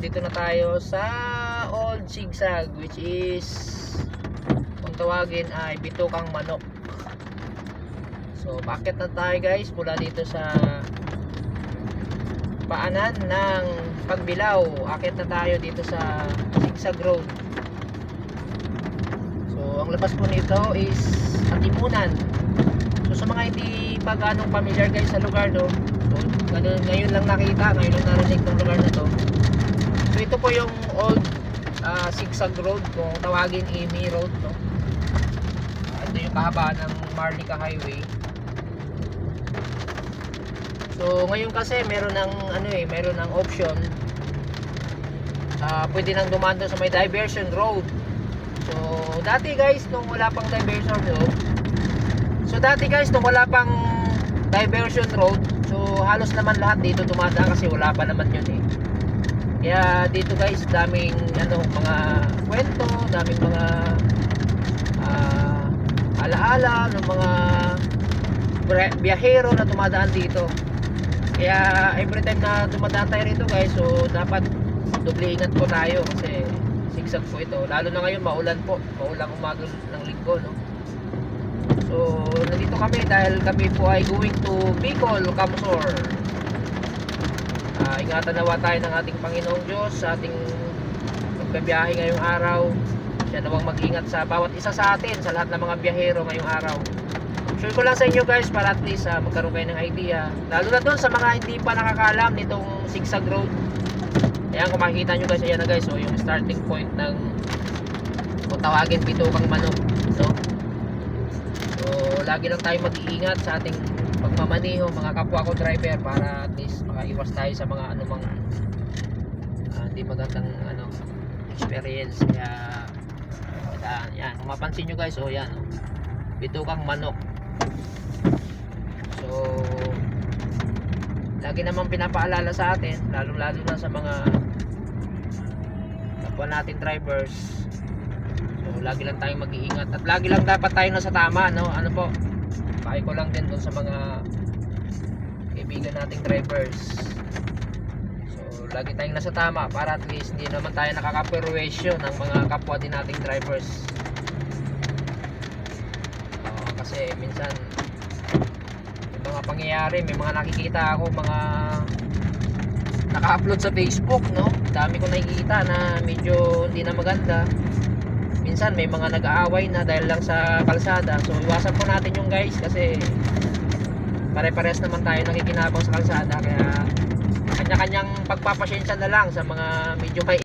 Dito na tayo sa Old Sigsag, which is kung tawagin ay Bitukang Manok. So bakit na tayo guys mula dito sa paanan ng Pagbilao, akit na tayo dito sa Sigsag Road. So ang labas po nito is Atimunan. So sa mga hindi pa ganong familiar guys sa lugar, no, so ngayon lang nakita, ngayon lang narinig ng lugar na to. So ito po yung old Sigsag Road, kung tawagin Amy Road, no. Ito yung kahabaan ng Marlica Highway. So ngayon kasi meron ng meron ng option. Pwede nang dumaan doon sa may diversion road. So dati guys nung wala pang diversion road. So halos naman lahat dito dumadaan kasi wala pa naman yun eh. Kaya dito guys daming mga kwento, daming mga alaala ng mga biyahero na dumadaan dito. Kaya every time na dumadaan tayo rito guys, so dapat doble ingat po tayo kasi sigsag po ito. Lalo na ngayon maulan po, maulang umaga ng linggo, no. So nandito kami dahil kami po ay going to Bicol, Camsor. Ingatan nawa tayo ng ating Panginoong Diyos sa ating pagbabiyahe ngayong araw. Siya nawang mag-ingat sa bawat isa sa atin, sa lahat ng mga biyahero ngayong araw. Share ko lang sa inyo guys para at least magkaroon kayo ng idea, lalo na doon sa mga hindi pa nakakaalam nitong Sigsag Road. Ayan, kung makikita nyo guys, ayan na guys, so yung starting point ng kung tawagin Bitukang Manok, no? So lagi lang tayo mag-iingat sa ating pagmamaneho, mga kapwa ko driver, para at least makaiwas tayo sa mga anumang hindi magandang experience. Kaya yan, kung mapansin nyo guys, yan Bitukang Manok. So lagi naman pinapaalala sa atin, lalo na sa mga kapwa natin drivers. So lagi lang tayong mag-iingat at lagi lang dapat tayo nasa tama, no? Pahay ko lang din doon sa mga kaibigan nating drivers. So lagi tayong nasa tama para at least hindi naman tayo nakaka-perwisyo ng mga kapwa din nating drivers. Kasi minsan may mga pangyayari, may mga nakikita ako, mga naka-upload sa Facebook, no? Dami ko nakikita na medyo hindi na maganda. Minsan may mga nag-aaway na dahil lang sa kalsada. So iwasan po natin yung guys kasi pare-pares naman tayo nakikinabang sa kalsada. Kaya kanya-kanyang pagpapasyensya na lang sa mga medyo may